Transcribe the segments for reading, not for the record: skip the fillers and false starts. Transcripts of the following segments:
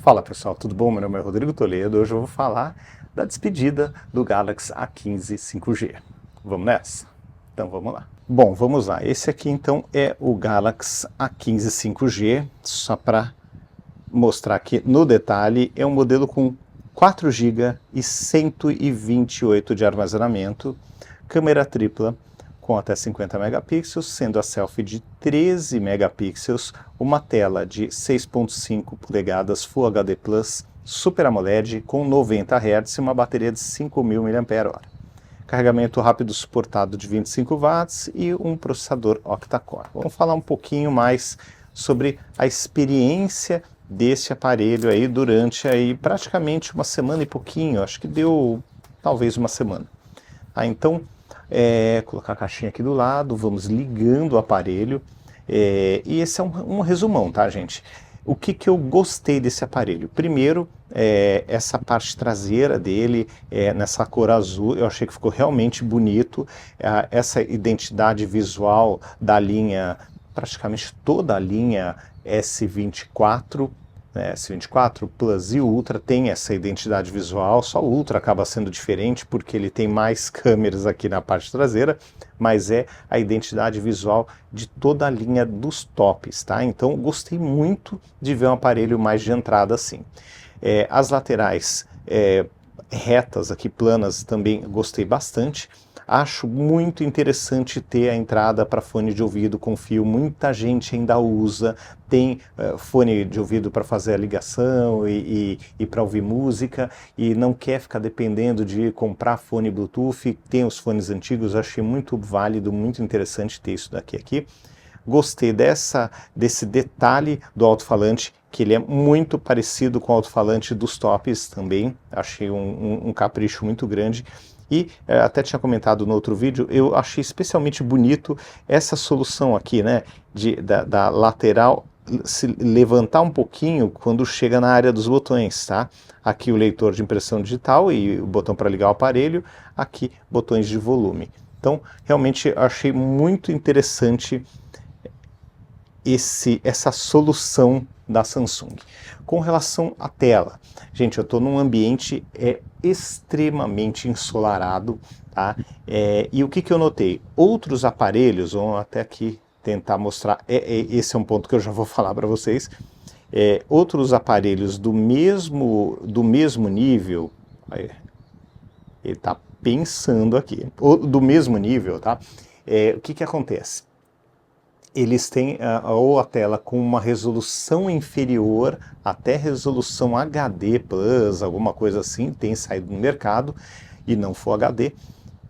Fala pessoal, tudo bom? Meu nome é Rodrigo Toledo. Hoje eu vou falar da despedida do Galaxy A15 5G. Vamos nessa? Então vamos lá. Bom, vamos lá. Esse aqui então é o Galaxy A15 5G, só para mostrar aqui no detalhe, é um modelo com 4 GB e 128 de armazenamento, câmera tripla com até 50 megapixels, sendo a selfie de 13 megapixels, uma tela de 6.5 polegadas Full HD Plus, Super AMOLED com 90 Hz e uma bateria de 5.000 mAh. Carregamento rápido suportado de 25 watts e um processador octa-core. Vamos falar um pouquinho mais sobre a experiência desse aparelho aí durante aí praticamente uma semana e pouquinho, acho que deu talvez uma semana. Então, colocar a caixinha aqui do lado, vamos ligando o aparelho, e esse é um resumão, tá, gente? O que eu gostei desse aparelho? Primeiro, essa parte traseira dele, nessa cor azul, eu achei que ficou realmente bonito. Essa identidade visual da linha, praticamente toda a linha S24, S24 Plus e Ultra tem essa identidade visual, só o Ultra acaba sendo diferente porque ele tem mais câmeras aqui na parte traseira, mas é a identidade visual de toda a linha dos tops, tá? Então gostei muito de ver um aparelho mais de entrada assim. As laterais retas aqui, planas, também gostei bastante. Acho muito interessante ter a entrada para fone de ouvido com fio, muita gente ainda usa, tem fone de ouvido para fazer a ligação e para ouvir música e não quer ficar dependendo de comprar fone Bluetooth, tem os fones antigos, achei muito válido, muito interessante ter isso daqui aqui. Gostei desse detalhe do alto-falante, que ele é muito parecido com o alto-falante dos tops também, achei um capricho muito grande. E até tinha comentado no outro vídeo, eu achei especialmente bonito essa solução aqui, né, da lateral se levantar um pouquinho quando chega na área dos botões, tá? Aqui o leitor de impressão digital e o botão para ligar o aparelho, aqui botões de volume. Então, realmente achei muito interessante essa solução da Samsung. Com relação à tela, gente, eu estou num ambiente extremamente ensolarado, tá? E o que eu notei? Outros aparelhos, vamos até aqui tentar mostrar, esse é um ponto que eu já vou falar para vocês, outros aparelhos do mesmo nível, ele está pensando aqui, do mesmo nível, tá? O que acontece? Eles têm ou a tela com uma resolução inferior, até resolução HD Plus, alguma coisa assim, tem saído no mercado, e não Full HD.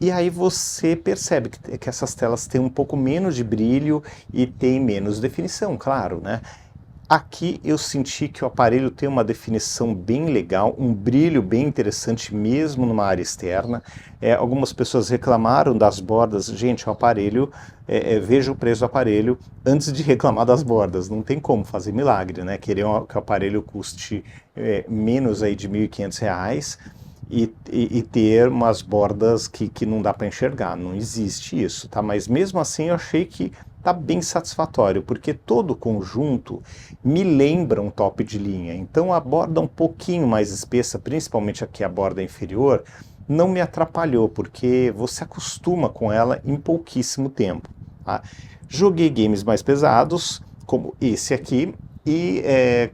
E aí você percebe que essas telas têm um pouco menos de brilho e tem menos definição, claro, né? Aqui eu senti que o aparelho tem uma definição bem legal, um brilho bem interessante mesmo numa área externa. Algumas pessoas reclamaram das bordas. Gente, o aparelho, veja o preço do aparelho antes de reclamar das bordas. Não tem como fazer milagre, né? Querer que o aparelho custe menos aí de R$ 1.500 e ter umas bordas que não dá para enxergar. Não existe isso, tá? Mas mesmo assim eu achei que tá bem satisfatório, porque todo o conjunto me lembra um top de linha. Então a borda um pouquinho mais espessa, principalmente aqui a borda inferior, não me atrapalhou, porque você acostuma com ela em pouquíssimo tempo, tá? Joguei games mais pesados, como esse aqui, e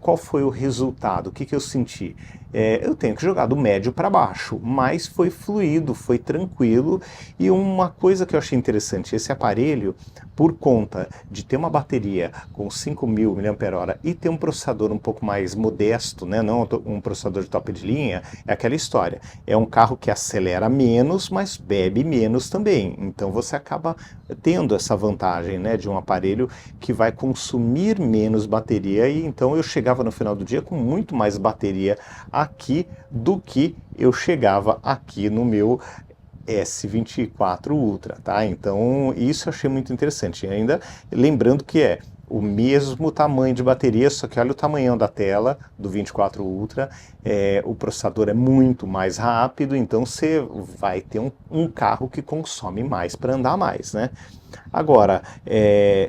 qual foi o resultado? O que eu senti? Eu tenho que jogar do médio para baixo, mas foi fluido, foi tranquilo. E uma coisa que eu achei interessante, esse aparelho, por conta de ter uma bateria com 5.000 mAh e ter um processador um pouco mais modesto, né, não um processador de top de linha, é aquela história. É um carro que acelera menos, mas bebe menos também. Então você acaba tendo essa vantagem, né, de um aparelho que vai consumir menos bateria. E então eu chegava no final do dia com muito mais bateria aqui do que eu chegava aqui no meu S24 Ultra, tá? Então isso eu achei muito interessante. E ainda lembrando que o mesmo tamanho de bateria, só que olha o tamanhão da tela do 24 Ultra, o processador é muito mais rápido, então você vai ter um carro que consome mais para andar mais, né? Agora,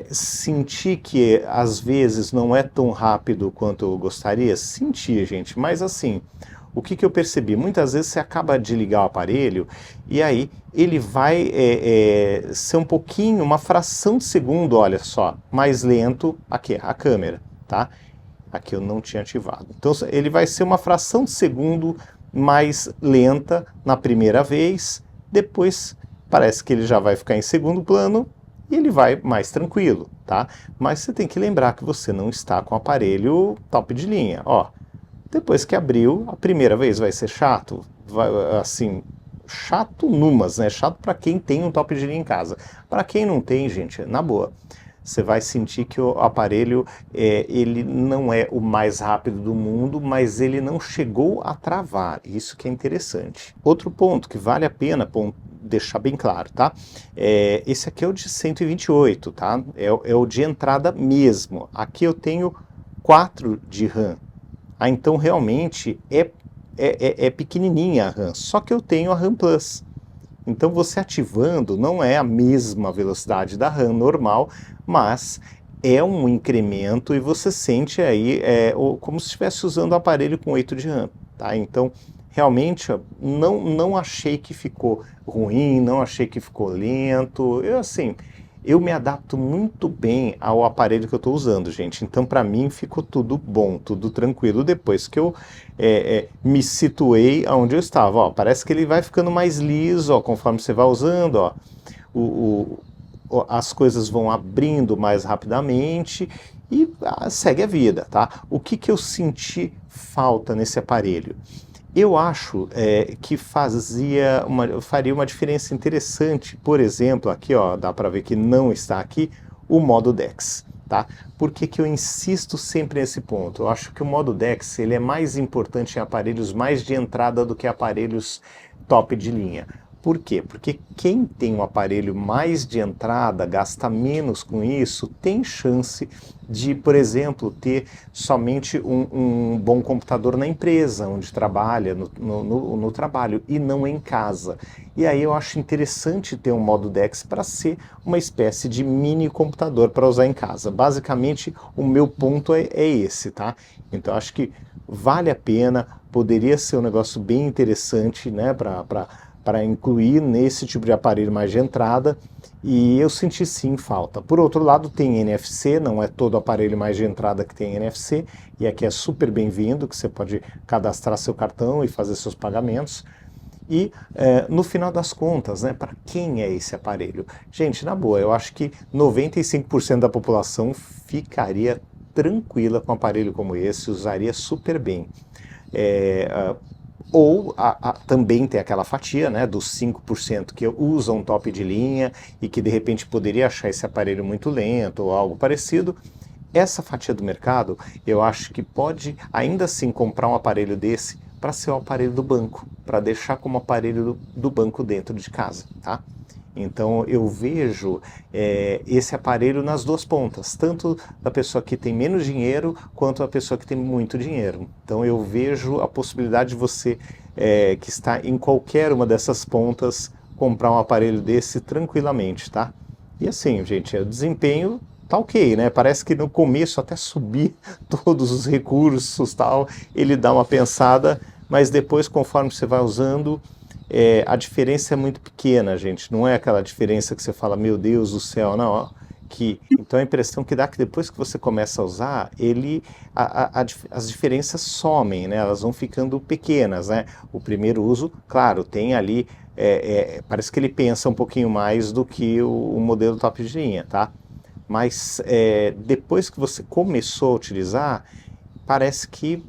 sentir que às vezes não é tão rápido quanto eu gostaria, senti, gente, mas assim, o que eu percebi? Muitas vezes você acaba de ligar o aparelho e aí ele vai ser um pouquinho, uma fração de segundo, olha só, mais lento aqui, a câmera, tá? Aqui eu não tinha ativado. Então ele vai ser uma fração de segundo mais lenta na primeira vez, depois parece que ele já vai ficar em segundo plano e ele vai mais tranquilo, tá? Mas você tem que lembrar que você não está com o aparelho top de linha, ó. Depois que abriu, a primeira vez vai ser chato, assim, chato numas, né? Chato para quem tem um top de linha em casa. Para quem não tem, gente, na boa, você vai sentir que o aparelho, ele não é o mais rápido do mundo, mas ele não chegou a travar. Isso que é interessante. Outro ponto que vale a pena deixar bem claro, tá? Esse aqui é o de 128, tá? É o de entrada mesmo. Aqui eu tenho 4 de RAM. Então realmente é pequenininha a RAM, só que eu tenho a RAM Plus. Então você ativando não é a mesma velocidade da RAM normal, mas é um incremento e você sente aí como se estivesse usando o aparelho com 8 de RAM. Tá? Então realmente não achei que ficou ruim, não achei que ficou lento. Eu me adapto muito bem ao aparelho que eu estou usando, gente. Então, para mim, ficou tudo bom, tudo tranquilo. Depois que eu me situei onde eu estava, ó, parece que ele vai ficando mais liso, ó, conforme você vai usando, ó, as coisas vão abrindo mais rapidamente e segue a vida, tá? O que eu senti falta nesse aparelho? Eu acho que faria uma diferença interessante, por exemplo, aqui ó, dá para ver que não está aqui, o modo DeX, tá? Por que eu insisto sempre nesse ponto? Eu acho que o modo DeX ele é mais importante em aparelhos mais de entrada do que aparelhos top de linha. Por quê? Porque quem tem um aparelho mais de entrada, gasta menos com isso, tem chance de, por exemplo, ter somente um bom computador na empresa, onde trabalha, no trabalho, e não em casa. E aí eu acho interessante ter um modo DeX para ser uma espécie de mini computador para usar em casa. Basicamente, o meu ponto é esse, tá? Então acho que vale a pena, poderia ser um negócio bem interessante, né, para incluir nesse tipo de aparelho mais de entrada, e eu senti sim falta. Por outro lado, tem NFC, não é todo aparelho mais de entrada que tem NFC, e aqui é super bem-vindo, que você pode cadastrar seu cartão e fazer seus pagamentos. E no final das contas, né, para quem é esse aparelho? Gente, na boa, eu acho que 95% da população ficaria tranquila com um aparelho como esse, usaria super bem. Ou também tem aquela fatia, né, dos 5% que usam top de linha e que de repente poderia achar esse aparelho muito lento ou algo parecido. Essa fatia do mercado, eu acho que pode ainda assim comprar um aparelho desse para ser o aparelho do banco, para deixar como aparelho do banco dentro de casa, tá? Então eu vejo esse aparelho nas duas pontas, tanto da pessoa que tem menos dinheiro quanto da pessoa que tem muito dinheiro. Então eu vejo a possibilidade de você que está em qualquer uma dessas pontas comprar um aparelho desse tranquilamente, tá? E assim, gente, o desempenho tá ok, né? Parece que no começo até subir todos os recursos, tal, ele dá uma pensada, mas depois conforme você vai usando a diferença é muito pequena, gente. Não é aquela diferença que você fala, meu Deus do céu, não. Ó, então a impressão que dá que depois que você começa a usar, as diferenças somem, né? Elas vão ficando pequenas, né? O primeiro uso, claro, tem ali, parece que ele pensa um pouquinho mais do que o modelo top de linha, tá? Mas depois que você começou a utilizar, parece que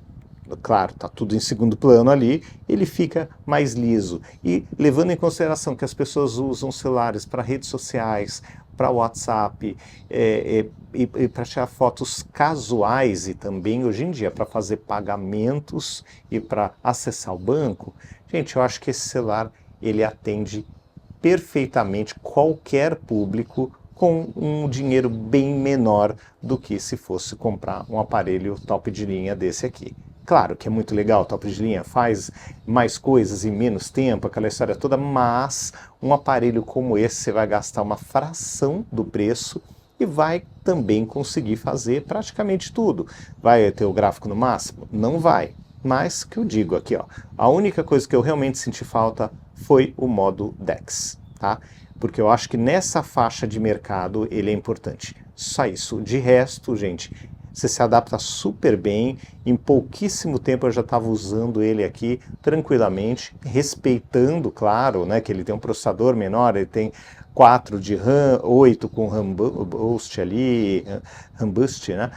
claro, está tudo em segundo plano ali, ele fica mais liso. E levando em consideração que as pessoas usam celulares para redes sociais, para WhatsApp, e para tirar fotos casuais e também hoje em dia para fazer pagamentos e para acessar o banco, gente, eu acho que esse celular ele atende perfeitamente qualquer público com um dinheiro bem menor do que se fosse comprar um aparelho top de linha desse aqui. Claro que é muito legal, top de linha, faz mais coisas em menos tempo, aquela história toda, mas um aparelho como esse você vai gastar uma fração do preço e vai também conseguir fazer praticamente tudo. Vai ter o gráfico no máximo? Não vai. Mas, que eu digo aqui, ó, a única coisa que eu realmente senti falta foi o modo DeX, tá? Porque eu acho que nessa faixa de mercado ele é importante. Só isso. De resto, gente, você se adapta super bem. Em pouquíssimo tempo eu já estava usando ele aqui tranquilamente, respeitando, claro, né, que ele tem um processador menor, ele tem 4 de RAM, 8 com RAM Boost ali, RAM Boost, né?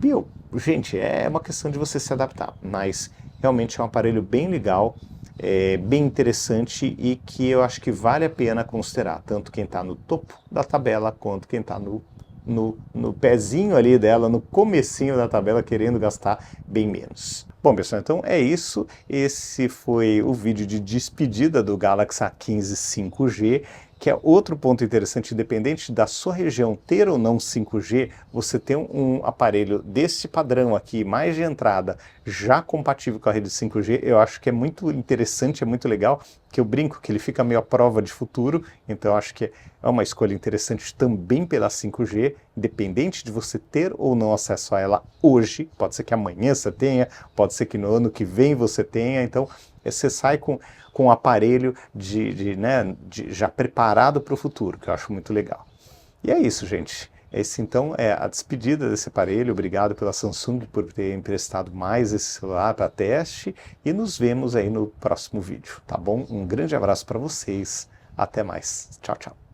Meu, gente, é uma questão de você se adaptar, mas realmente é um aparelho bem legal, bem interessante e que eu acho que vale a pena considerar, tanto quem está no topo da tabela quanto quem está no pezinho ali dela, no comecinho da tabela, querendo gastar bem menos. Bom, pessoal, então é isso. Esse foi o vídeo de despedida do Galaxy A15 5G, que é outro ponto interessante, independente da sua região ter ou não 5G, você ter um aparelho desse padrão aqui, mais de entrada, já compatível com a rede 5G, eu acho que é muito interessante, é muito legal, que eu brinco que ele fica meio à prova de futuro, então eu acho que é uma escolha interessante também pela 5G, independente de você ter ou não acesso a ela hoje, pode ser que amanhã você tenha, pode ser que no ano que vem você tenha, então você sai com um aparelho já preparado para o futuro, que eu acho muito legal. E é isso, gente. Esse então é a despedida desse aparelho. Obrigado pela Samsung por ter emprestado mais esse celular para teste e nos vemos aí no próximo vídeo, tá bom? Um grande abraço para vocês. Até mais. Tchau, tchau.